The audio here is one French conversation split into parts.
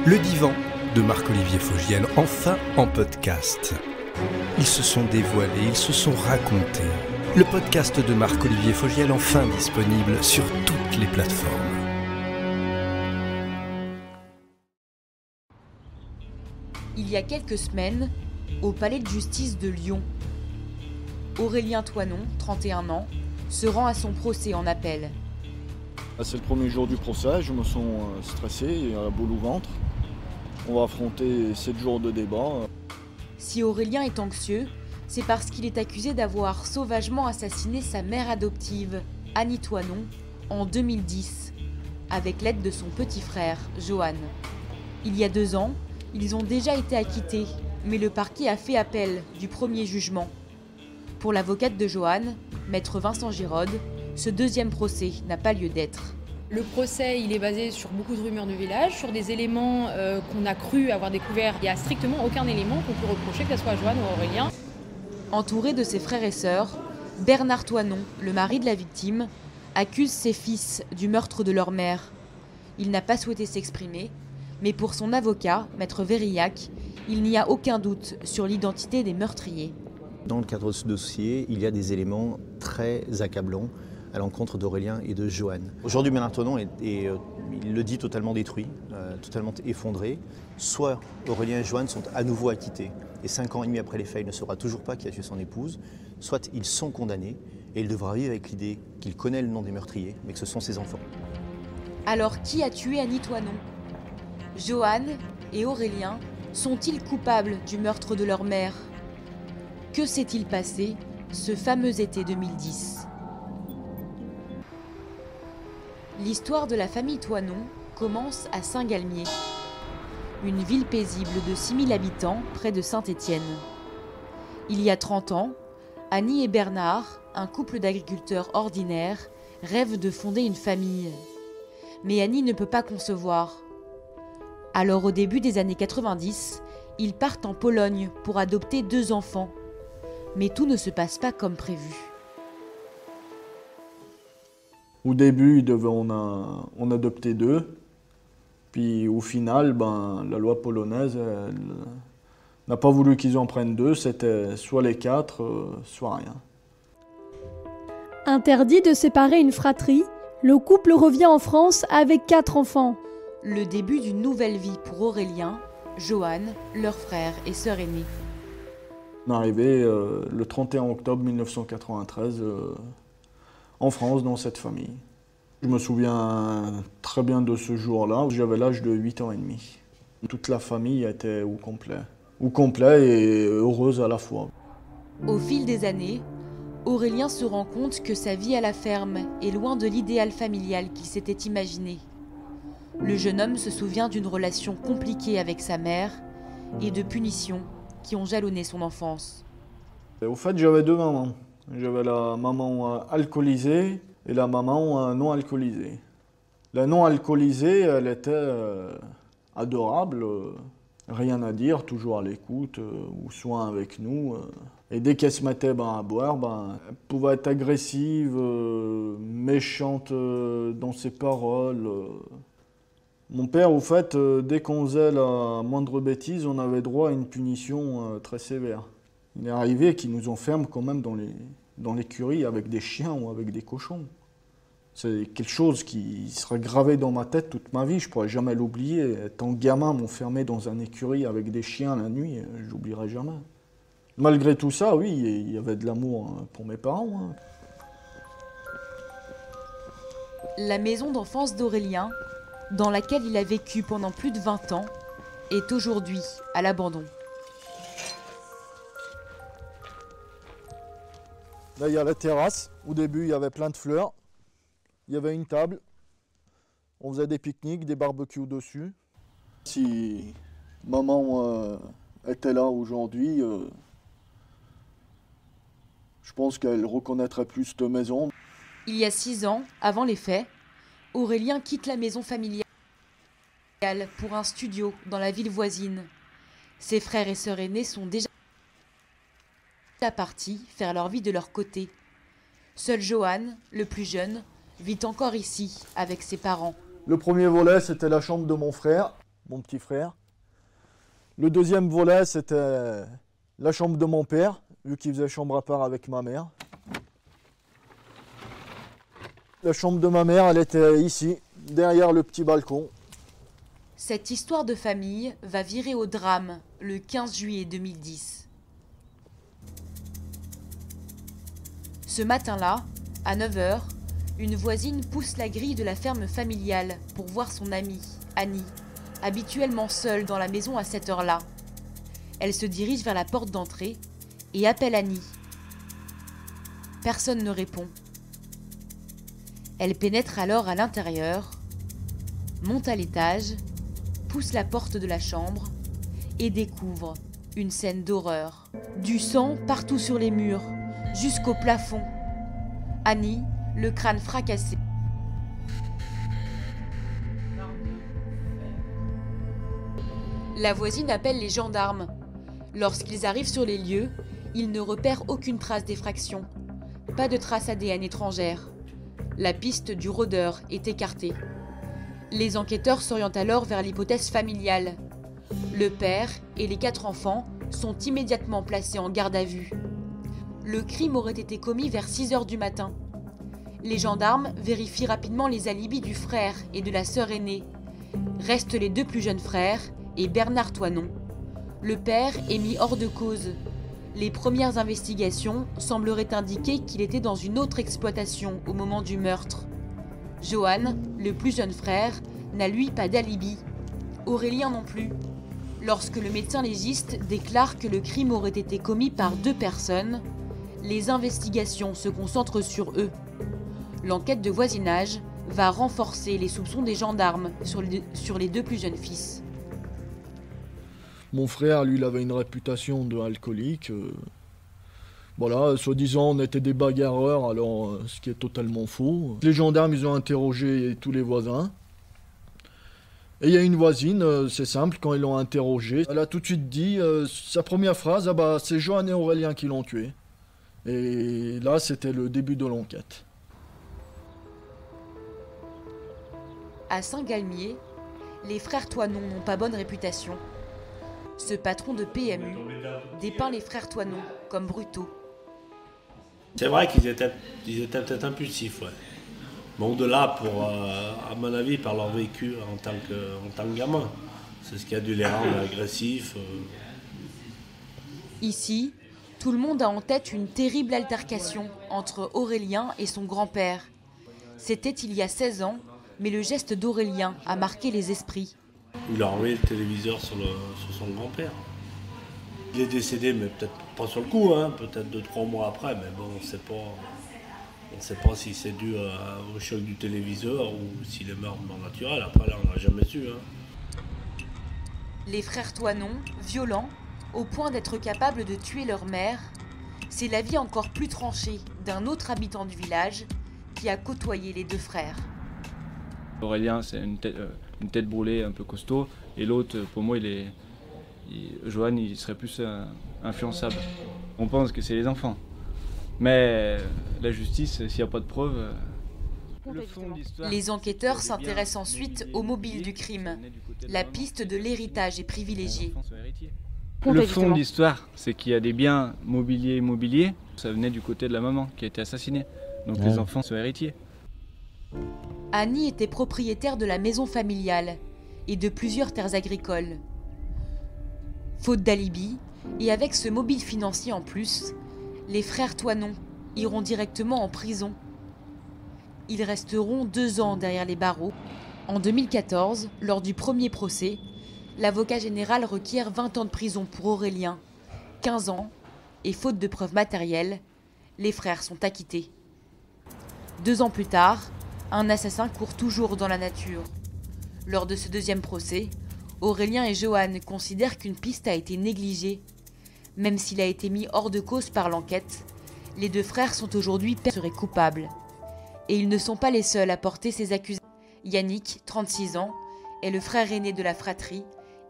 Le divan de Marc-Olivier Fogiel, enfin en podcast. Ils se sont dévoilés, ils se sont racontés. Le podcast de Marc-Olivier Fogiel, enfin disponible sur toutes les plateformes. Il y a quelques semaines, au palais de justice de Lyon, Aurélien Toinon, 31 ans, se rend à son procès en appel. C'est le premier jour du procès, je me sens stressé et à la boule au ventre. On va affronter 7 jours de débat. Si Aurélien est anxieux, c'est parce qu'il est accusé d'avoir sauvagement assassiné sa mère adoptive, Annie Toinon, en 2010, avec l'aide de son petit frère, Johan. Il y a 2 ans, ils ont déjà été acquittés, mais le parquet a fait appel du premier jugement. Pour l'avocate de Johan, maître Vincent Giraude, ce deuxième procès n'a pas lieu d'être. Le procès, il est basé sur beaucoup de rumeurs de village, sur des éléments qu'on a cru avoir découverts. Il n'y a strictement aucun élément qu'on peut reprocher, que ce soit à Johan ou à Aurélien. Entouré de ses frères et sœurs, Bernard Toinon, le mari de la victime, accuse ses fils du meurtre de leur mère. Il n'a pas souhaité s'exprimer, mais pour son avocat, maître Verillac, il n'y a aucun doute sur l'identité des meurtriers. Dans le cadre de ce dossier, il y a des éléments très accablants à l'encontre d'Aurélien et de Johan. Aujourd'hui, Bernard Toinon il le dit, totalement détruit, totalement effondré. Soit Aurélien et Johan sont à nouveau acquittés, et 5 ans et demi après les faits, il ne saura toujours pas qui a tué son épouse, soit ils sont condamnés, et il devra vivre avec l'idée qu'il connaît le nom des meurtriers, mais que ce sont ses enfants. Alors qui a tué Annie Toinon ? Johan et Aurélien sont-ils coupables du meurtre de leur mère ? Que s'est-il passé ce fameux été 2010 ? L'histoire de la famille Toinon commence à Saint-Galmier, une ville paisible de 6000 habitants près de Saint-Étienne. Il y a 30 ans, Annie et Bernard, un couple d'agriculteurs ordinaires, rêvent de fonder une famille. Mais Annie ne peut pas concevoir. Alors au début des années 90, ils partent en Pologne pour adopter 2 enfants. Mais tout ne se passe pas comme prévu. Au début, on adopter 2. Puis au final, la loi polonaise n'a pas voulu qu'ils en prennent 2. C'était soit les 4, soit rien. Interdit de séparer une fratrie, le couple revient en France avec 4 enfants. Le début d'une nouvelle vie pour Aurélien, Johan, leur frère et sœur aînée. On est arrivé le 31 octobre 1993 en France, dans cette famille. Je me souviens très bien de ce jour-là, j'avais l'âge de 8 ans et demi. Toute la famille était au complet et heureuse à la fois. Au fil des années, Aurélien se rend compte que sa vie à la ferme est loin de l'idéal familial qu'il s'était imaginé. Le jeune homme se souvient d'une relation compliquée avec sa mère et de punitions qui ont jalonné son enfance. Au fait, j'avais 2 mamans. J'avais la maman alcoolisée et la maman non alcoolisée. La non alcoolisée, elle était adorable, rien à dire, toujours à l'écoute, ou soin avec nous. Et dès qu'elle se mettait à boire, elle pouvait être agressive, méchante dans ses paroles. Mon père, au fait, dès qu'on faisait la moindre bêtise, on avait droit à une punition très sévère. Il est arrivé qu'ils nous enferment quand même dans l'écurie avec des chiens ou avec des cochons. C'est quelque chose qui sera gravé dans ma tête toute ma vie, je ne pourrai jamais l'oublier. Tant gamin, m'enfermer dans un écurie avec des chiens la nuit, je l'oublierai jamais. Malgré tout ça, oui, il y avait de l'amour pour mes parents. La maison d'enfance d'Aurélien, dans laquelle il a vécu pendant plus de 20 ans, est aujourd'hui à l'abandon. Là, il y a la terrasse. Au début, il y avait plein de fleurs. Il y avait une table. On faisait des pique-niques, des barbecues dessus. Si maman était là aujourd'hui, je pense qu'elle reconnaîtrait plus cette maison. Il y a 6 ans, avant les faits, Aurélien quitte la maison familiale pour un studio dans la ville voisine. Ses frères et sœurs aînés sont déjà partis faire leur vie de leur côté. Seul Johan, le plus jeune, vit encore ici avec ses parents. Le premier volet, c'était la chambre de mon frère. mon petit frère. Le deuxième volet, c'était la chambre de mon père, vu qu'il faisait chambre à part avec ma mère. La chambre de ma mère, elle était ici, derrière le petit balcon. Cette histoire de famille va virer au drame le 15 juillet 2010. Ce matin-là, à 9 h, une voisine pousse la grille de la ferme familiale pour voir son amie, Annie, habituellement seule dans la maison à cette heure-là. Elle se dirige vers la porte d'entrée et appelle Annie. Personne ne répond. Elle pénètre alors à l'intérieur, monte à l'étage, pousse la porte de la chambre et découvre une scène d'horreur. Du sang partout sur les murs, jusqu'au plafond. Annie, le crâne fracassé. La voisine appelle les gendarmes. Lorsqu'ils arrivent sur les lieux, ils ne repèrent aucune trace d'effraction. Pas de trace ADN étrangère. La piste du rôdeur est écartée. Les enquêteurs s'orientent alors vers l'hypothèse familiale. Le père et les 4 enfants sont immédiatement placés en garde à vue. Le crime aurait été commis vers 6 h du matin. Les gendarmes vérifient rapidement les alibis du frère et de la sœur aînée. Restent les 2 plus jeunes frères et Bernard Toinon. Le père est mis hors de cause. Les premières investigations sembleraient indiquer qu'il était dans une autre exploitation au moment du meurtre. Johan, le plus jeune frère, n'a lui pas d'alibi. Aurélien non plus. Lorsque le médecin légiste déclare que le crime aurait été commis par 2 personnes, les investigations se concentrent sur eux. L'enquête de voisinage va renforcer les soupçons des gendarmes sur les 2 plus jeunes fils. Mon frère, lui, il avait une réputation d'alcoolique. Voilà, soi-disant, on était des bagarreurs, alors ce qui est totalement faux. Les gendarmes, ils ont interrogé tous les voisins. Et il y a une voisine, c'est simple, quand ils l'ont interrogée, elle a tout de suite dit, sa première phrase, ah bah, c'est Johan et Aurélien qui l'ont tué. Et là, c'était le début de l'enquête. À Saint-Galmier, les frères Toinon n'ont pas bonne réputation. Ce patron de PMU dépeint les frères Toinon comme brutaux. C'est vrai qu'ils étaient peut-être impulsifs, ouais. Mais au-delà, à mon avis, par leur vécu en tant que gamin. C'est ce qui a dû les rendre agressifs. Ici, tout le monde a en tête une terrible altercation entre Aurélien et son grand-père. C'était il y a 16 ans, mais le geste d'Aurélien a marqué les esprits. Il a enlevé le téléviseur sur son grand-père. Il est décédé, mais peut-être pas sur le coup, hein, peut-être 2-3 mois après, mais bon, on ne sait pas si c'est dû au choc du téléviseur ou s'il est mort de mort naturelle. Après, là, on n'a jamais su. Hein. Les frères Toinon, violents, au point d'être capables de tuer leur mère, c'est la vie encore plus tranchée d'un autre habitant du village qui a côtoyé les 2 frères. Aurélien, c'est une tête brûlée un peu costaud, et l'autre, pour moi, Johan, il serait plus influençable. On pense que c'est les enfants. Mais la justice, s'il n'y a pas de preuves... Les enquêteurs s'intéressent ensuite au mobile du crime. La piste de l'héritage est privilégiée. Le fond de l'histoire, c'est qu'il y a des biens mobiliers et immobiliers. Ça venait du côté de la maman qui a été assassinée. Donc les enfants sont héritiers. Annie était propriétaire de la maison familiale et de plusieurs terres agricoles. Faute d'alibi, et avec ce mobile financier en plus, les frères Toinon iront directement en prison. Ils resteront 2 ans derrière les barreaux. En 2014, lors du premier procès, l'avocat général requiert 20 ans de prison pour Aurélien, 15 ans, et faute de preuves matérielles, les frères sont acquittés. 2 ans plus tard, un assassin court toujours dans la nature. Lors de ce deuxième procès, Aurélien et Johan considèrent qu'une piste a été négligée. Même s'il a été mis hors de cause par l'enquête, les 2 frères sont aujourd'hui coupables. Et ils ne sont pas les seuls à porter ces accusations. Yannick, 36 ans, est le frère aîné de la fratrie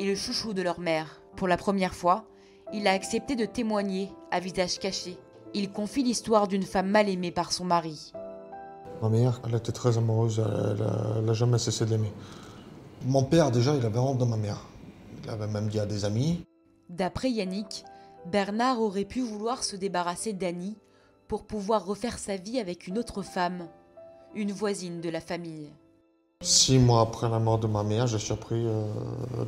et le chouchou de leur mère. Pour la première fois, il a accepté de témoigner à visage caché. Il confie l'histoire d'une femme mal aimée par son mari. Ma mère, elle était très amoureuse, elle n'a jamais cessé de l'aimer. Mon père, déjà, il avait honte de ma mère. Il avait même dit à des amis. D'après Yannick, Bernard aurait pu vouloir se débarrasser d'Annie pour pouvoir refaire sa vie avec une autre femme, une voisine de la famille. 6 mois après la mort de ma mère, je suis pris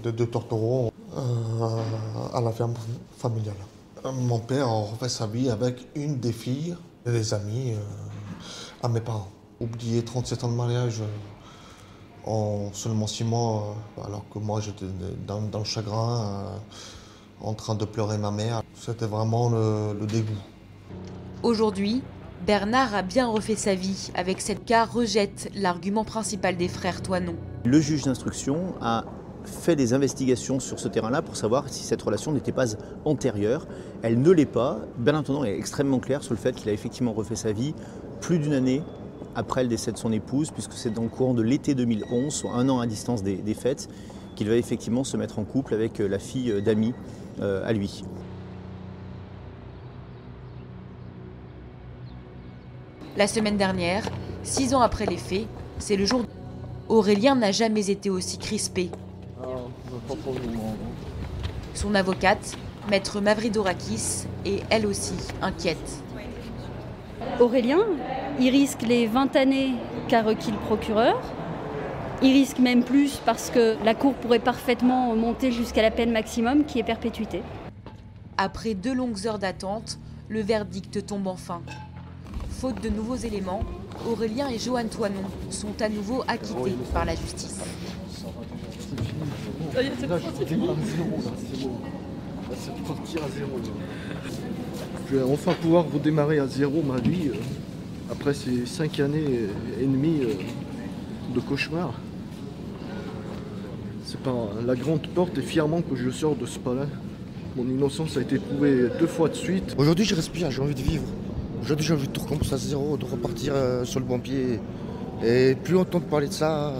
de 2 tourtereaux à la ferme familiale. Mon père a refait sa vie avec une des filles et des amis à mes parents. Oublier 37 ans de mariage en seulement 6 mois, alors que moi j'étais dans le chagrin, en train de pleurer ma mère. C'était vraiment le dégoût. Aujourd'hui, Bernard a bien refait sa vie avec cette cas rejette l'argument principal des frères Toinon. Le juge d'instruction a fait des investigations sur ce terrain-là pour savoir si cette relation n'était pas antérieure. Elle ne l'est pas. Bernard Toinon est extrêmement clair sur le fait qu'il a effectivement refait sa vie plus d'une année après le décès de son épouse, puisque c'est dans le courant de l'été 2011, soit 1 an à distance des fêtes, qu'il va effectivement se mettre en couple avec la fille d'amis à lui. La semaine dernière, 6 ans après les faits, c'est le jour. Aurélien n'a jamais été aussi crispé. Son avocate, maître Mavridorakis, est elle aussi inquiète. Aurélien, il risque les 20 années qu'a requis le procureur. Il risque même plus parce que la Cour pourrait parfaitement monter jusqu'à la peine maximum qui est perpétuité. Après 2 longues heures d'attente, le verdict tombe enfin. Faute de nouveaux éléments, Aurélien et Joanne Toinon sont à nouveau acquittés par la justice. Là, je vais partir à zéro. Je vais enfin pouvoir redémarrer à zéro ma vie après ces 5 années et demie de cauchemar. C'est par la grande porte et fièrement que je sors de ce palais. Mon innocence a été prouvée 2 fois de suite. Aujourd'hui, je respire, j'ai envie de vivre. Aujourd'hui, j'ai envie de tout recommencer à zéro, de repartir sur le bon pied. Et plus entendre parler de ça.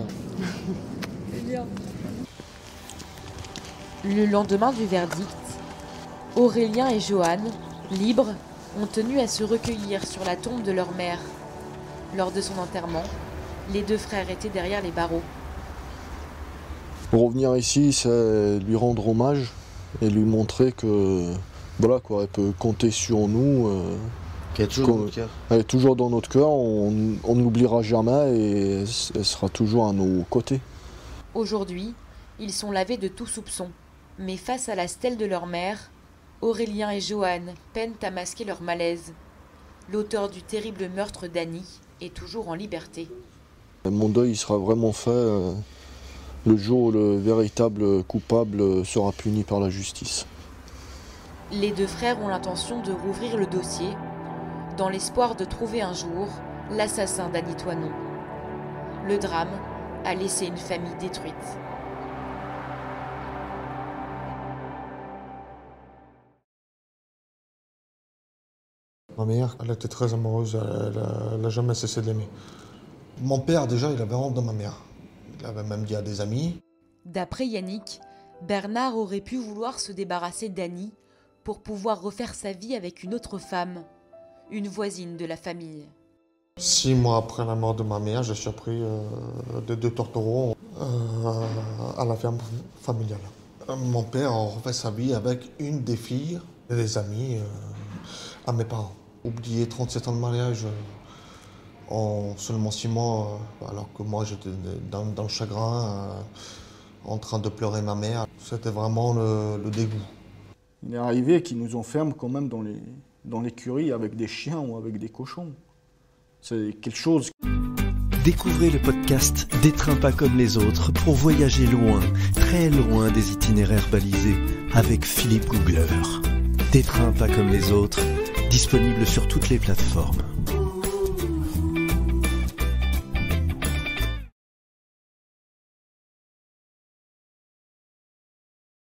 Le lendemain du verdict, Aurélien et Joanne, libres, ont tenu à se recueillir sur la tombe de leur mère. Lors de son enterrement, les 2 frères étaient derrière les barreaux. Pour revenir ici, c'est lui rendre hommage et lui montrer que voilà quoi, elle peut compter sur nous. Qui est toujours dans notre cœur. Elle est toujours dans notre cœur, on ne l'oubliera jamais et elle sera toujours à nos côtés. Aujourd'hui, ils sont lavés de tout soupçon. Mais face à la stèle de leur mère, Aurélien et Joanne peinent à masquer leur malaise. L'auteur du terrible meurtre d'Annie est toujours en liberté. Mon deuil sera vraiment fait le jour où le véritable coupable sera puni par la justice. Les 2 frères ont l'intention de rouvrir le dossier, dans l'espoir de trouver un jour l'assassin d'Annie Toinon. Le drame a laissé une famille détruite. Ma mère, elle était très amoureuse, elle n'a jamais cessé de l'aimer. Mon père, déjà, il avait honte de ma mère. Il avait même dit à des amis. D'après Yannick, Bernard aurait pu vouloir se débarrasser d'Annie pour pouvoir refaire sa vie avec une autre femme, une voisine de la famille. 6 mois après la mort de ma mère, je suis pris de 2 tourtereaux à la ferme familiale. Mon père a refait sa vie avec une des filles et des amis à mes parents. Oublier 37 ans de mariage en seulement 6 mois, alors que moi j'étais dans le chagrin, en train de pleurer ma mère. C'était vraiment le dégoût. Il est arrivé qu'ils nous enferment quand même dans l'écurie avec des chiens ou avec des cochons. C'est quelque chose. Découvrez le podcast Des trains pas comme les autres pour voyager loin, très loin des itinéraires balisés avec Philippe Googler. Des trains pas comme les autres, disponible sur toutes les plateformes.